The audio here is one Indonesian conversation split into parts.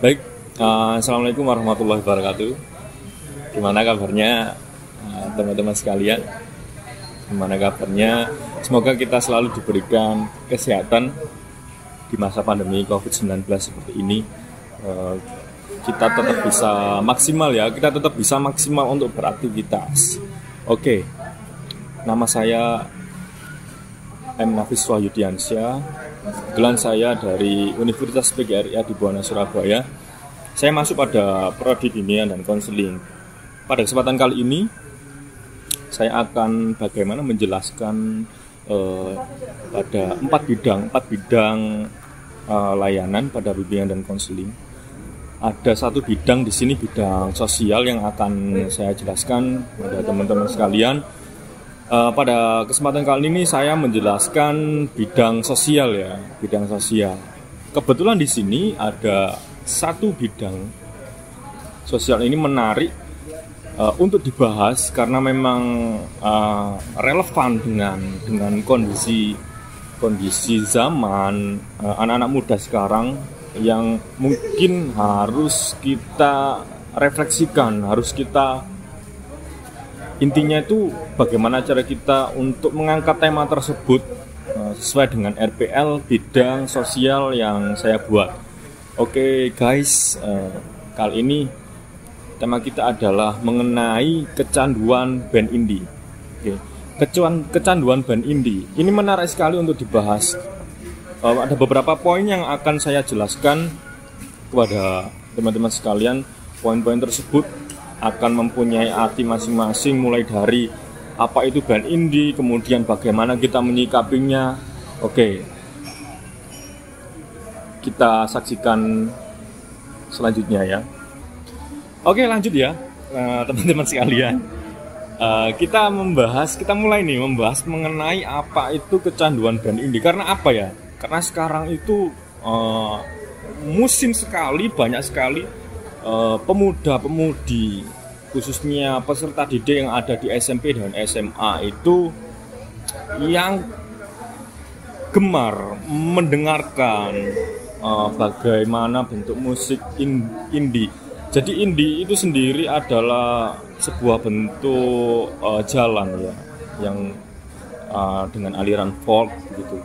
Baik, Assalamualaikum warahmatullahi wabarakatuh. Gimana kabarnya teman-teman sekalian? Gimana kabarnya? Semoga kita selalu diberikan kesehatan di masa pandemi COVID-19 seperti ini. Kita tetap bisa maksimal ya, kita tetap bisa maksimal untuk beraktivitas. Oke, nama saya M. Nafis Wahyudiansyah. Kebetulan saya dari Universitas PGRI di Buwana, Surabaya. Saya masuk pada prodi bimbingan dan konseling. Pada kesempatan kali ini, saya akan bagaimana menjelaskan pada empat bidang layanan pada bimbingan dan konseling. Ada satu bidang di sini, bidang sosial, yang akan saya jelaskan pada teman-teman sekalian. Pada kesempatan kali ini saya menjelaskan bidang sosial ya, bidang sosial. Kebetulan di sini ada satu bidang sosial ini menarik untuk dibahas karena memang relevan dengan kondisi zaman anak-anak muda sekarang yang mungkin harus kita refleksikan, harus kita intinya itu bagaimana cara kita untuk mengangkat tema tersebut sesuai dengan RPL bidang sosial yang saya buat. Oke guys, kali ini tema kita adalah mengenai kecanduan band indie. Oke, kecanduan band indie ini menarik sekali untuk dibahas. Ada beberapa poin yang akan saya jelaskan kepada teman-teman sekalian. Poin-poin tersebut akan mempunyai arti masing-masing, mulai dari apa itu band indie, kemudian bagaimana kita menyikapinya. Oke, kita saksikan selanjutnya ya. Oke, lanjut ya teman-teman sekalian. Kita mulai membahas mengenai apa itu kecanduan band indie. Karena apa ya? Karena sekarang itu musim sekali, banyak sekali pemuda-pemudi, khususnya peserta didik yang ada di SMP dan SMA itu yang gemar mendengarkan bagaimana bentuk musik indie. Jadi indie itu sendiri adalah sebuah bentuk jalan ya, yang dengan aliran folk gitu,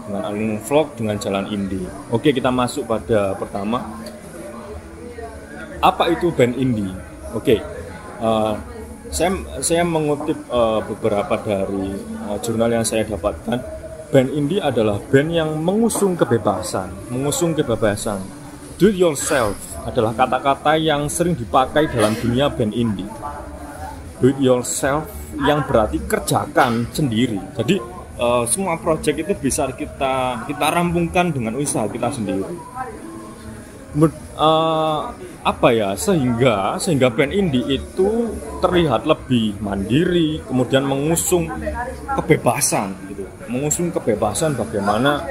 dengan aliran folk dengan jalan indie. Oke, kita masuk pada pertama. Apa itu band indie? Oke, saya mengutip beberapa dari jurnal yang saya dapatkan. Band indie adalah band yang mengusung kebebasan. Do it yourself adalah kata-kata yang sering dipakai dalam dunia band indie. Do it yourself yang berarti kerjakan sendiri. Jadi semua proyek itu bisa kita rampungkan dengan usaha kita sendiri. Sehingga band indie itu terlihat lebih mandiri, kemudian mengusung kebebasan gitu. Mengusung kebebasan bagaimana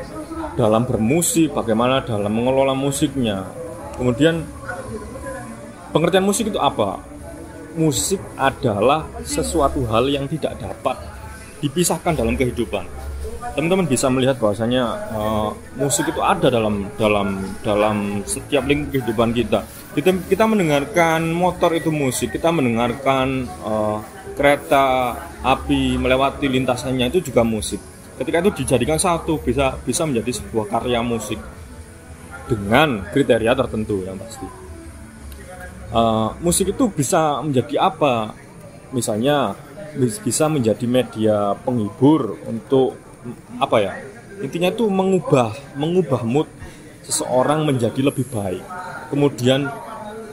dalam bermusik, bagaimana dalam mengelola musiknya. Kemudian pengertian musik itu apa? Musik adalah sesuatu hal yang tidak dapat dipisahkan dalam kehidupan. Teman-teman bisa melihat bahwasanya musik itu ada dalam setiap lingkup kehidupan kita. Kita mendengarkan motor itu musik, kita mendengarkan kereta api melewati lintasannya itu juga musik. Ketika itu dijadikan satu, bisa menjadi sebuah karya musik dengan kriteria tertentu yang pasti. Musik itu bisa menjadi apa? Misalnya bisa menjadi media penghibur untuk apa ya, intinya itu mengubah mood seseorang menjadi lebih baik, kemudian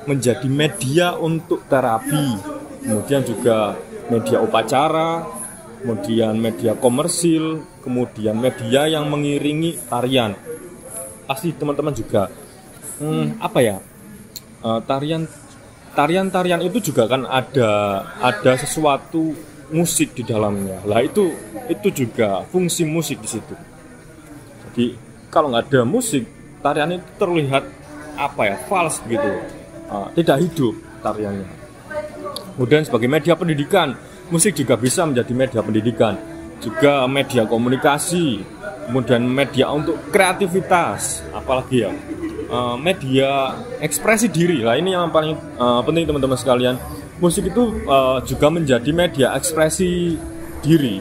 menjadi media untuk terapi, kemudian juga media upacara, kemudian media komersil, kemudian media yang mengiringi tarian. Pasti teman-teman juga tarian itu juga kan ada sesuatu musik di dalamnya. Lah itu juga fungsi musik di situ. Jadi kalau nggak ada musik, tarian itu terlihat false gitu, tidak hidup tariannya. Kemudian sebagai media pendidikan, musik juga bisa menjadi media pendidikan, juga media komunikasi, kemudian media untuk kreativitas, apalagi ya media ekspresi diri lah. Ini yang paling penting teman-teman sekalian. Musik itu juga menjadi media ekspresi diri.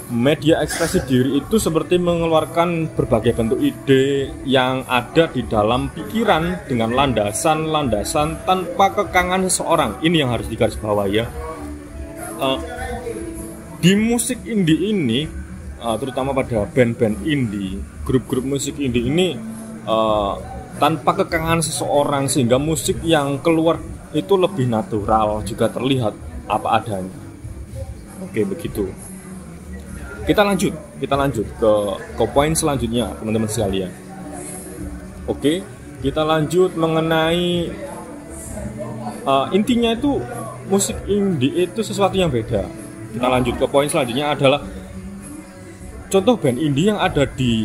Media ekspresi diri itu seperti mengeluarkan berbagai bentuk ide yang ada di dalam pikiran dengan landasan-landasan tanpa kekangan seseorang. Ini yang harus digarisbawahi ya. Di musik indie ini, terutama pada band-band indie, grup-grup musik indie ini tanpa kekangan seseorang, sehingga musik yang keluar itu lebih natural, juga terlihat apa adanya. Oke, begitu. Kita lanjut ke poin selanjutnya teman-teman sekalian. Oke, kita lanjut mengenai intinya itu musik indie itu sesuatu yang beda. Kita lanjut ke poin selanjutnya adalah contoh band indie yang ada di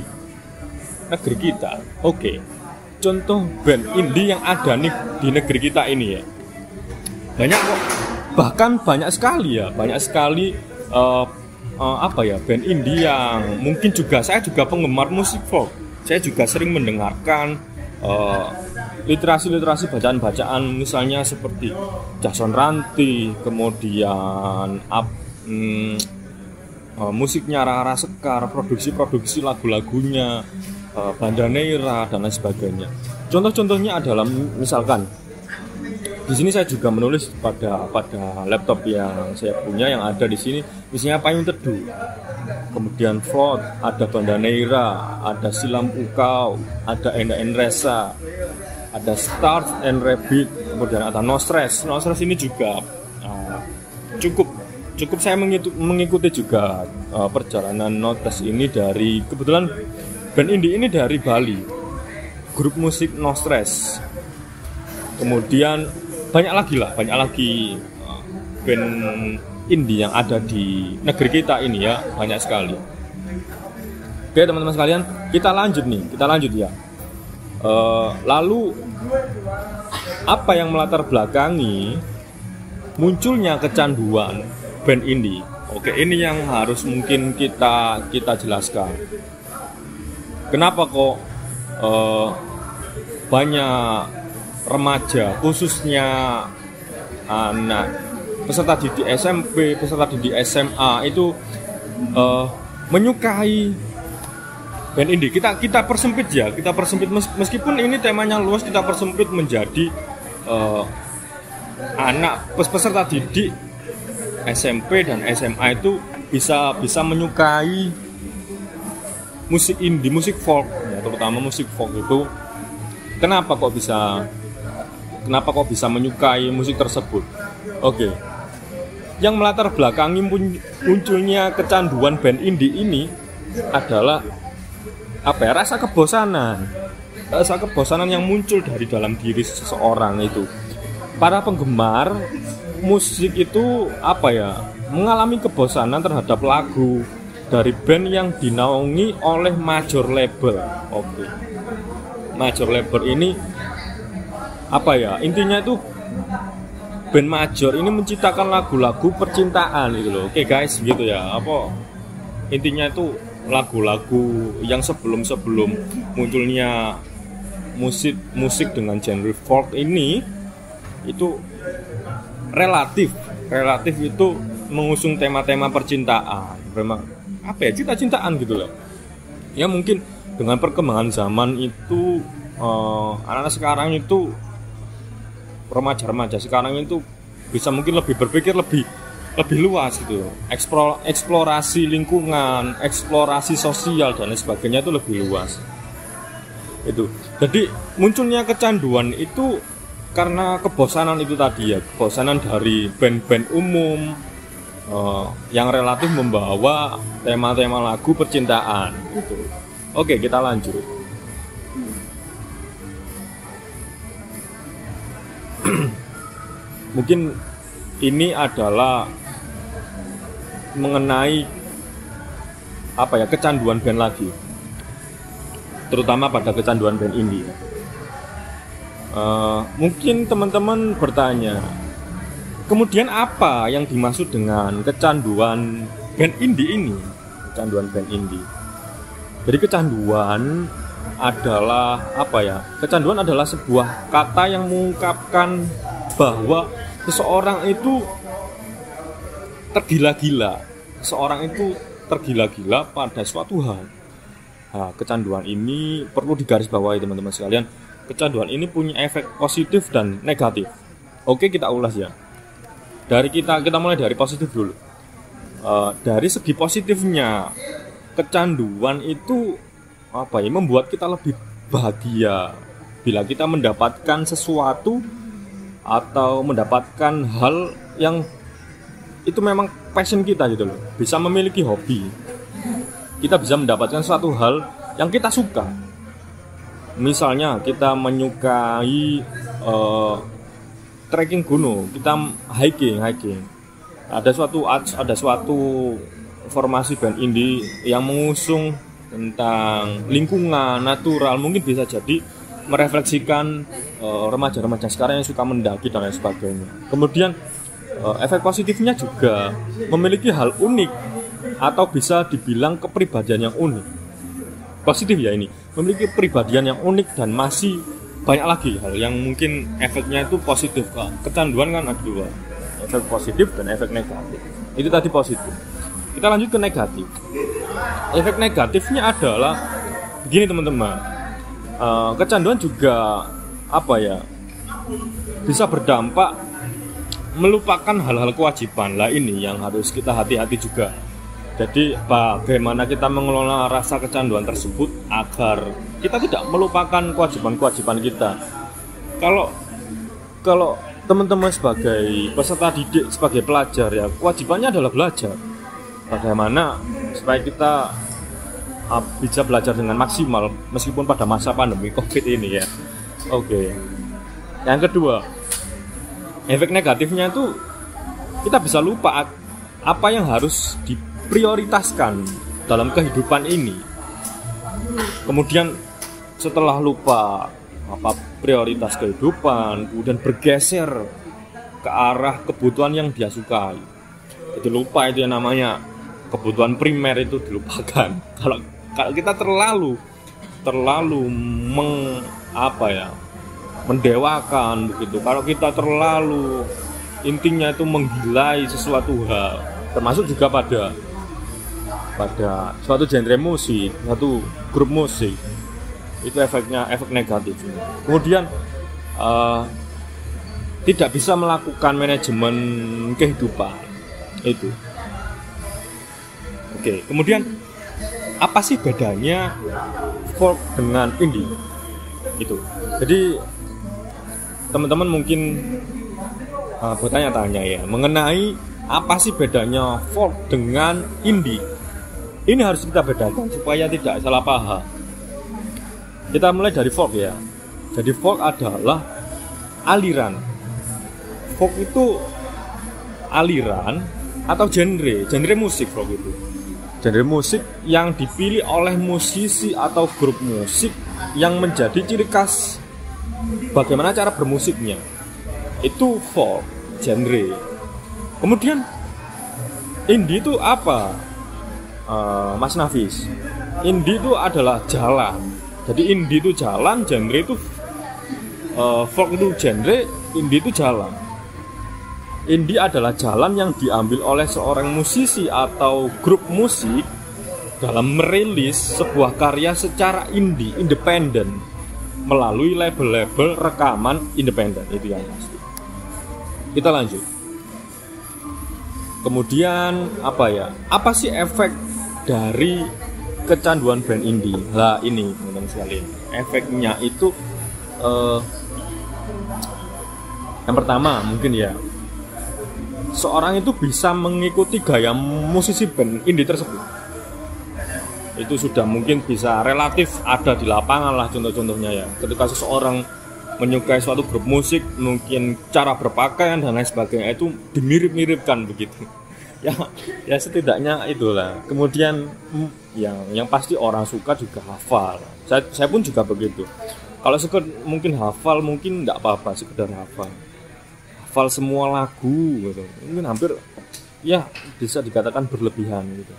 negeri kita. Oke, contoh band indie yang ada nih di negeri kita ini ya. Banyak kok, bahkan banyak sekali band indie yang mungkin juga saya juga penggemar musik folk. Saya juga sering mendengarkan literasi bacaan-bacaan misalnya seperti Jason Ranti, kemudian musiknya Rara Sekar, produksi lagu-lagunya Banda Neira dan lain sebagainya. Contohnya adalah misalkan di sini saya juga menulis pada laptop yang saya punya yang ada di sini, misalnya Payung Teduh, kemudian Float, ada Banda Neira, ada Silam Ukau, ada Enda Enresa, ada Stars and Rabbit, kemudian ada No Stress. No Stress ini juga cukup saya mengikuti juga perjalanan Notes ini dari, kebetulan band indie ini dari Bali, grup musik No Stress. Kemudian banyak lagi band indie yang ada di negeri kita ini ya, banyak sekali. Oke teman-teman sekalian, kita lanjut ya. Lalu apa yang melatar belakangi munculnya kecanduan band indie? Oke, ini yang harus mungkin kita jelaskan. Kenapa kok banyak remaja, khususnya anak peserta didik SMP, peserta didik SMA itu menyukai band indie? Kita persempit ya, meskipun ini temanya luas, kita persempit menjadi anak peserta didik SMP dan SMA itu bisa menyukai musik indie, musik folk ya, terutama musik folk itu. Kenapa kok bisa menyukai musik tersebut? Oke. Yang melatar belakangi munculnya kecanduan band indie ini adalah rasa kebosanan yang muncul dari dalam diri seseorang itu. Para penggemar musik itu mengalami kebosanan terhadap lagu dari band yang dinaungi oleh major label. Oke. Major label ini intinya itu band major ini menciptakan lagu-lagu percintaan gitu loh. Oke guys, gitu ya. Intinya itu lagu-lagu yang sebelum munculnya musik dengan genre folk ini itu relatif itu mengusung tema-tema percintaan, cinta-cintaan gitu loh. Ya mungkin dengan perkembangan zaman itu anak-anak sekarang itu, remaja sekarang itu bisa mungkin lebih berpikir lebih luas gitu. Eksplorasi lingkungan, eksplorasi sosial dan lain sebagainya itu lebih luas. Itu. Jadi munculnya kecanduan itu karena kebosanan itu tadi ya, kebosanan dari band-band umum yang relatif membawa tema-tema lagu percintaan gitu. Oke, kita lanjut. Mungkin ini adalah mengenai kecanduan band lagi, terutama pada kecanduan band indie. Mungkin teman-teman bertanya, kemudian apa yang dimaksud dengan kecanduan band indie ini? Kecanduan band indie. Jadi kecanduan adalah apa ya? Kecanduan adalah sebuah kata yang mengungkapkan bahwa seseorang itu tergila-gila. Seorang itu tergila-gila pada suatu hal. Nah, kecanduan ini perlu digarisbawahi teman-teman sekalian. Kecanduan ini punya efek positif dan negatif. Oke, kita ulas ya. Kita mulai dari positif dulu. Dari segi positifnya, kecanduan itu apa ya, membuat kita lebih bahagia bila kita mendapatkan sesuatu atau mendapatkan hal yang itu memang passion kita gitu loh. Bisa memiliki hobi, kita bisa mendapatkan suatu hal yang kita suka. Misalnya kita menyukai trekking gunung, kita hiking. Ada suatu formasi band indie yang mengusung tentang lingkungan natural, mungkin bisa jadi merefleksikan remaja-remaja sekarang yang suka mendaki dan lain sebagainya. Kemudian efek positifnya juga memiliki hal unik atau bisa dibilang kepribadian yang unik. Positif ya ini, memiliki kepribadian yang unik dan masih banyak lagi hal yang mungkin efeknya itu positif. Kecanduan kan ada dua, efek positif dan efek negatif. Itu tadi positif. Kita lanjut ke negatif. Efek negatifnya adalah begini teman-teman. Kecanduan juga apa ya, bisa berdampak melupakan hal-hal kewajiban. Lah ini yang harus kita hati-hati juga. Jadi bagaimana kita mengelola rasa kecanduan tersebut agar kita tidak melupakan kewajiban-kewajiban kita. Kalau teman-teman sebagai peserta didik, sebagai pelajar ya, kewajibannya adalah belajar. Bagaimana supaya kita bisa belajar dengan maksimal meskipun pada masa pandemi COVID ini ya. Oke. Yang kedua, efek negatifnya itu kita bisa lupa apa yang harus diprioritaskan dalam kehidupan ini. Kemudian setelah lupa apa prioritas kehidupan, kemudian bergeser ke arah kebutuhan yang dia sukai. Jadi lupa itu yang namanya kebutuhan primer itu dilupakan. Kalau kita terlalu mendewakan begitu. Kalau kita terlalu intinya itu menggilai sesuatu hal, termasuk juga pada suatu genre musik, satu grup musik, itu efek negatif. Kemudian tidak bisa melakukan manajemen kehidupan itu. Oke, kemudian apa sih bedanya folk dengan indie? Itu. Jadi teman-teman mungkin bertanya-tanya ya mengenai apa sih bedanya folk dengan indie. Ini harus kita bedakan supaya tidak salah paham. Kita mulai dari folk ya. Jadi folk adalah aliran. Folk itu aliran atau genre musik folk itu. Genre musik yang dipilih oleh musisi atau grup musik yang menjadi ciri khas bagaimana cara bermusiknya. Itu folk genre. Kemudian indie itu apa? Mas Nafis, indie itu adalah jalan. Jadi indie itu jalan, genre itu folk itu genre, indie itu jalan. Indie adalah jalan yang diambil oleh seorang musisi atau grup musik dalam merilis sebuah karya secara independen melalui label-label rekaman independen. Itu yang pasti. Kita lanjut. Kemudian apa sih efek dari kecanduan band indie? Lah ini teman-teman sekalian, efeknya itu yang pertama mungkin ya, seorang itu bisa mengikuti gaya musisi band indie tersebut. Itu sudah mungkin bisa relatif ada di lapangan lah contoh-contohnya ya. Ketika seseorang menyukai suatu grup musik, mungkin cara berpakaian dan lain sebagainya itu dimirip-miripkan begitu. Ya setidaknya itulah. Kemudian yang pasti orang suka juga hafal. Saya pun juga begitu. Kalau mungkin hafal mungkin nggak apa-apa, sekedar hafal semua lagu gitu. Mungkin hampir ya bisa dikatakan berlebihan gitu.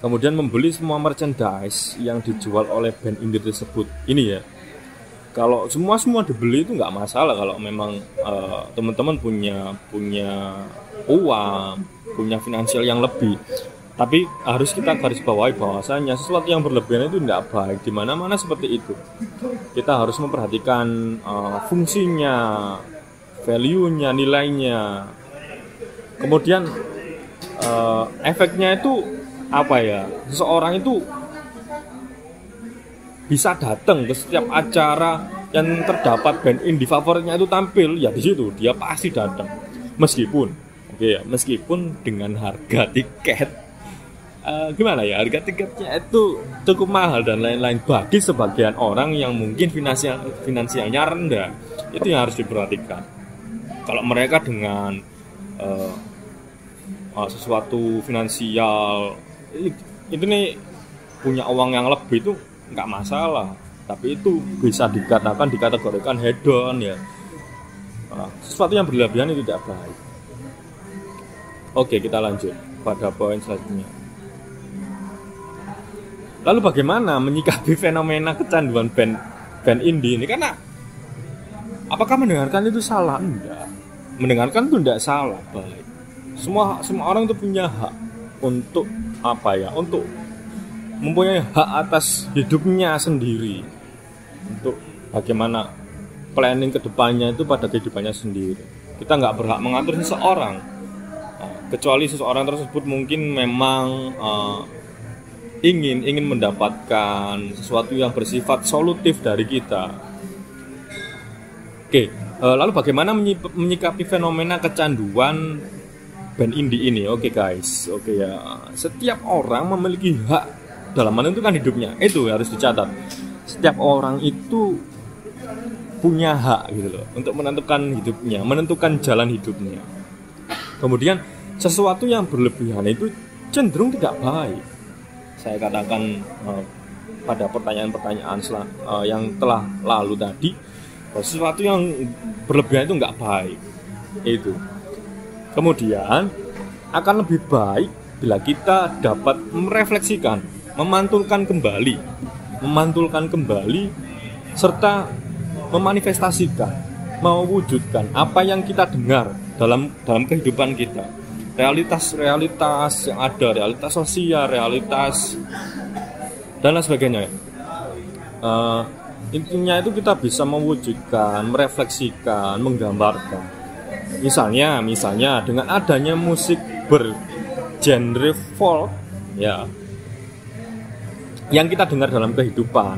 kemudian membeli semua merchandise yang dijual oleh band indie tersebut. Ini ya, kalau semua dibeli itu nggak masalah kalau memang teman-teman punya uang, punya finansial yang lebih. Tapi harus kita garis bawahi bahwasanya sesuatu yang berlebihan itu tidak baik. Di mana-mana seperti itu. Kita harus memperhatikan fungsinya, value-nya, nilainya. Kemudian efeknya itu apa ya? Seseorang itu bisa datang ke setiap acara yang terdapat band indie favoritnya itu tampil, ya di situ dia pasti datang. Meskipun dengan harga tiket gimana ya, harga tiketnya itu cukup mahal dan lain-lain bagi sebagian orang yang mungkin finansialnya rendah. Itu yang harus diperhatikan. Kalau mereka dengan sesuatu finansial itu nih punya uang yang lebih itu nggak masalah, tapi itu bisa dikategorikan hedon ya. Sesuatu yang berlebihan itu tidak baik. Oke, kita lanjut pada poin selanjutnya. Lalu bagaimana menyikapi fenomena kecanduan band indie ini? Karena apakah mendengarkan itu salah? Enggak. Mendengarkan itu tidak salah, baik. Semua orang itu punya hak untuk untuk mempunyai hak atas hidupnya sendiri. Untuk bagaimana planning kedepannya itu pada kehidupannya sendiri. Kita nggak berhak mengatur seseorang, kecuali seseorang tersebut mungkin memang ingin mendapatkan sesuatu yang bersifat solutif dari kita. Oke, lalu bagaimana menyikapi fenomena kecanduan band indie ini? Oke guys, ya. Setiap orang memiliki hak dalam menentukan hidupnya. Itu harus dicatat. Setiap orang itu punya hak gitu loh untuk menentukan hidupnya, menentukan jalan hidupnya. Kemudian sesuatu yang berlebihan itu cenderung tidak baik. Saya katakan pada pertanyaan-pertanyaan yang telah lalu tadi, sesuatu yang berlebihan itu nggak baik. Itu. Kemudian akan lebih baik bila kita dapat merefleksikan, memantulkan kembali, serta memanifestasikan, mewujudkan apa yang kita dengar dalam kehidupan kita. Realitas yang ada, realitas sosial, realitas dan lain sebagainya. Intinya itu kita bisa mewujudkan, merefleksikan, menggambarkan. Misalnya dengan adanya musik bergenre folk, ya, yang kita dengar dalam kehidupan,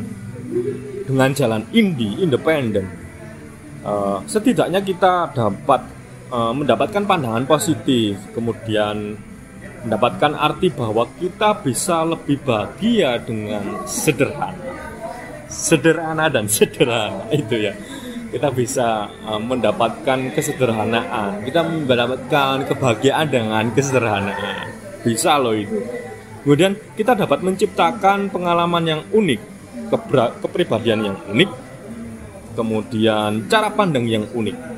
dengan jalan independen, setidaknya kita dapat mendapatkan pandangan positif, kemudian mendapatkan arti bahwa kita bisa lebih bahagia dengan sederhana itu ya. Kita bisa mendapatkan kesederhanaan, kita mendapatkan kebahagiaan dengan kesederhanaan, bisa loh itu. Kemudian kita dapat menciptakan pengalaman yang unik, kepribadian yang unik, kemudian cara pandang yang unik.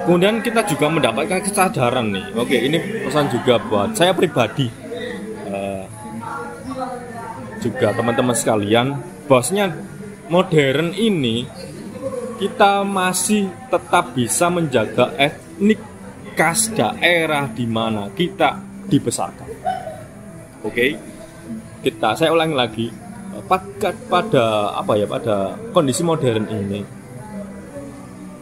Kemudian kita juga mendapatkan kesadaran nih. Oke, ini pesan juga buat saya pribadi, juga teman-teman sekalian, bahwasanya modern ini kita masih tetap bisa menjaga etnik khas daerah di mana kita dibesarkan. Oke, saya ulangi lagi, pada kondisi modern ini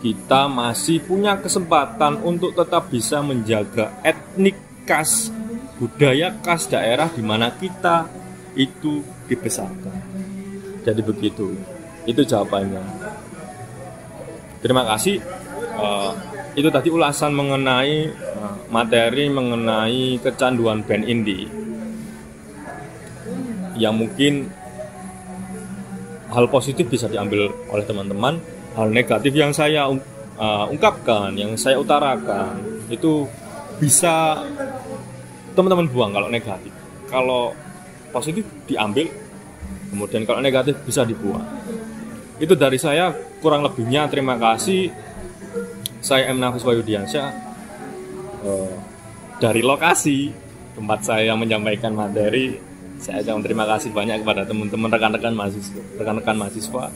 kita masih punya kesempatan untuk tetap bisa menjaga etnik khas, budaya khas daerah di mana kita itu dibesarkan. Jadi begitu, itu jawabannya. Terima kasih. Itu tadi ulasan mengenai materi mengenai kecanduan band indie, yang mungkin hal positif bisa diambil oleh teman-teman. Hal negatif yang saya ungkapkan, yang saya utarakan, itu bisa teman-teman buang kalau negatif. Kalau positif diambil, kemudian kalau negatif bisa dibuang. Itu dari saya, kurang lebihnya terima kasih. Saya M. Nafis Wahyudiansyah dari lokasi tempat saya menyampaikan materi. Saya ucapkan terima kasih banyak kepada teman-teman rekan-rekan mahasiswa,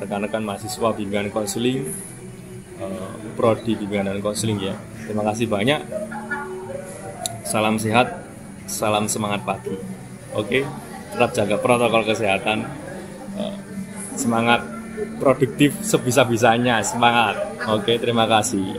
rekan-rekan mahasiswa bimbingan konseling, prodi bimbingan dan konseling ya. Terima kasih banyak. Salam sehat, salam semangat pagi. Oke, tetap jaga protokol kesehatan. Semangat produktif sebisa-bisanya, semangat. Oke, terima kasih.